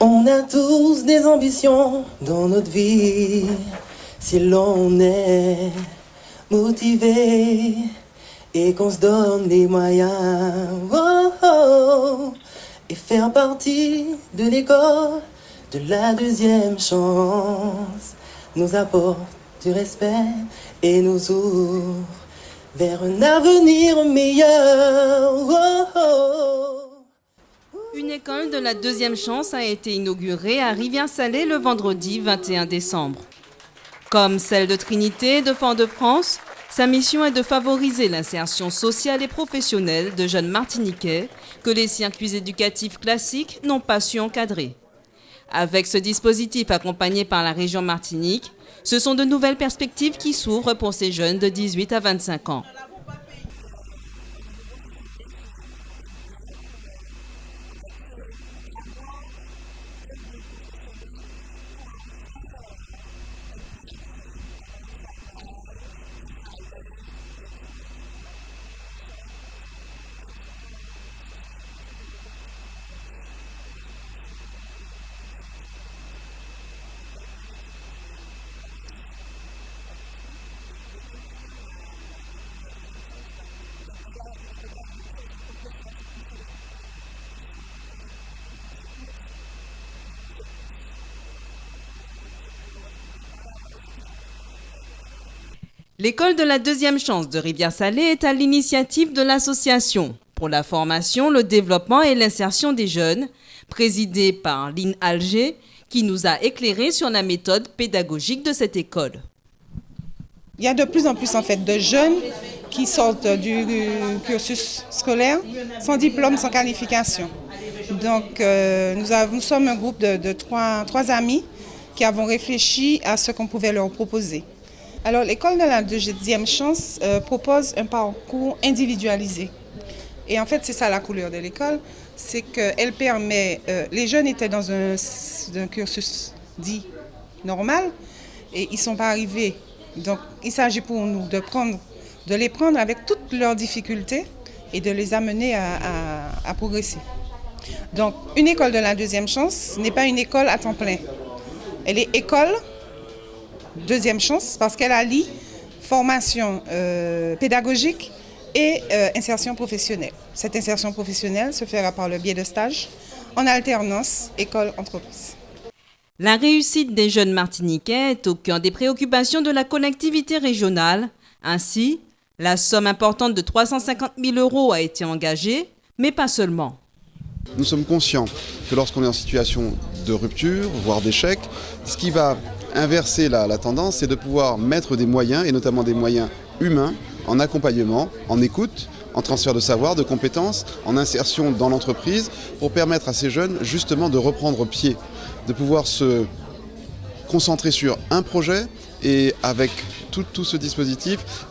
On a tous des ambitions dans notre vie, si l'on est motivé et qu'on se donne les moyens, et faire partie de l'école de la deuxième chance nous apporte du respect et nous ouvre vers un avenir meilleur. Une école de la deuxième chance a été inaugurée à Rivière-Salée le vendredi 21 décembre. Comme celle de Trinité et de Fort-de-France, sa mission est de favoriser l'insertion sociale et professionnelle de jeunes Martiniquais que les circuits éducatifs classiques n'ont pas su encadrer. Avec ce dispositif accompagné par la région Martinique, ce sont de nouvelles perspectives qui s'ouvrent pour ces jeunes de 18 à 25 ans. L'école de la deuxième chance de Rivière-Salée est à l'initiative de l'association pour la formation, le développement et l'insertion des jeunes, présidée par Lynn Alger, qui nous a éclairé sur la méthode pédagogique de cette école. Il y a de plus en plus en fait de jeunes qui sortent du cursus scolaire sans diplôme, sans qualification. Donc nous sommes un groupe de trois amis qui avons réfléchi à ce qu'on pouvait leur proposer. Alors l'école de la deuxième chance propose un parcours individualisé. Et en fait c'est ça la couleur de l'école, c'est qu'elle permet, les jeunes étaient dans un cursus dit normal et ils ne sont pas arrivés. Donc il s'agit pour nous de les prendre avec toutes leurs difficultés et de les amener à progresser. Donc une école de la deuxième chance n'est pas une école à temps plein. Elle est école deuxième chance parce qu'elle allie formation pédagogique et insertion professionnelle. Cette insertion professionnelle se fera par le biais de stages en alternance école-entreprise. La réussite des jeunes Martiniquais est au cœur des préoccupations de la collectivité régionale. Ainsi, la somme importante de 350 000 € a été engagée, mais pas seulement. Nous sommes conscients que lorsqu'on est en situation de rupture, voire d'échec, ce qui va inverser la tendance, c'est de pouvoir mettre des moyens, et notamment des moyens humains, en accompagnement, en écoute, en transfert de savoir, de compétences, en insertion dans l'entreprise, pour permettre à ces jeunes justement de reprendre pied, de pouvoir se concentrer sur un projet et avec tout ce dispositif,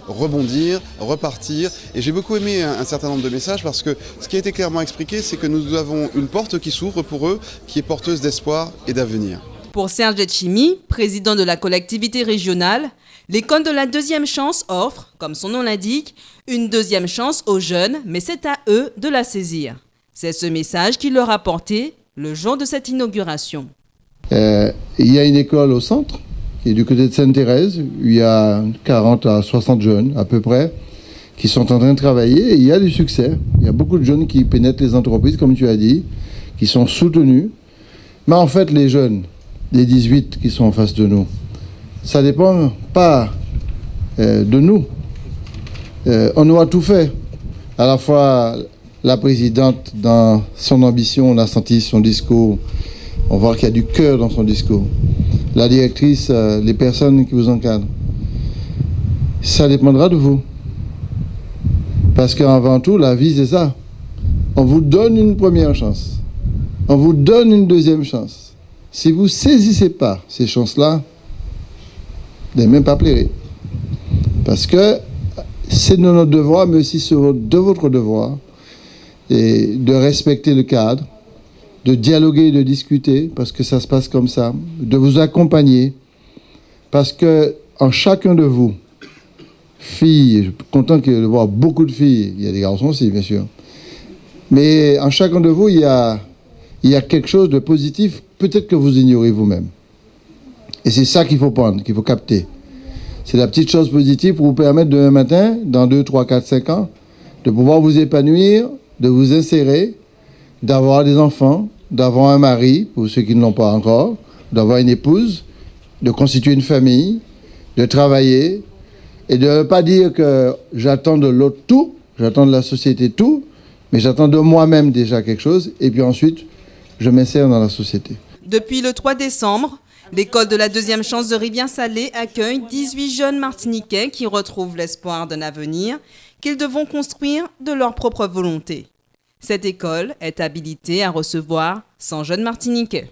rebondir, repartir. Et j'ai beaucoup aimé un certain nombre de messages parce que ce qui a été clairement expliqué, c'est que nous avons une porte qui s'ouvre pour eux, qui est porteuse d'espoir et d'avenir. Pour Serge Etchimi, président de la collectivité régionale, l'école de la deuxième chance offre, comme son nom l'indique, une deuxième chance aux jeunes, mais c'est à eux de la saisir. C'est ce message qu'il leur a porté le jour de cette inauguration. Il y a une école au centre, qui est du côté de Sainte-Thérèse, où il y a 40 à 60 jeunes à peu près, qui sont en train de travailler, et il y a du succès. Il y a beaucoup de jeunes qui pénètrent les entreprises, comme tu as dit, qui sont soutenus. Mais en fait, les jeunes, les 18 qui sont en face de nous, ça ne dépend pas de nous. On aura tout fait. À la fois, la présidente, dans son ambition, on a senti son discours, on voit qu'il y a du cœur dans son discours. La directrice, les personnes qui vous encadrent. Ça dépendra de vous. Parce qu'avant tout, la vie, c'est ça. On vous donne une première chance. On vous donne une deuxième chance. Si vous ne saisissez pas ces chances-là, vous n'allez même pas pleurer. Parce que c'est de notre devoir, mais aussi de votre devoir, et de respecter le cadre, de dialoguer, de discuter, parce que ça se passe comme ça, de vous accompagner, parce que en chacun de vous, filles, je suis content de voir beaucoup de filles, il y a des garçons aussi, bien sûr, mais en chacun de vous, il y a il y a quelque chose de positif, peut-être que vous ignorez vous-même. Et c'est ça qu'il faut prendre, qu'il faut capter. C'est la petite chose positive pour vous permettre demain matin, dans 2, 3, 4, 5 ans, de pouvoir vous épanouir, de vous insérer, d'avoir des enfants, d'avoir un mari, pour ceux qui ne l'ont pas encore, d'avoir une épouse, de constituer une famille, de travailler, et de ne pas dire que j'attends de l'autre tout, j'attends de la société tout, mais j'attends de moi-même déjà quelque chose, et puis ensuite, je m'insère dans la société. Depuis le 3 décembre, l'école de la deuxième chance de Rivière-Salée accueille 18 jeunes Martiniquais qui retrouvent l'espoir d'un avenir qu'ils devront construire de leur propre volonté. Cette école est habilitée à recevoir 100 jeunes Martiniquais.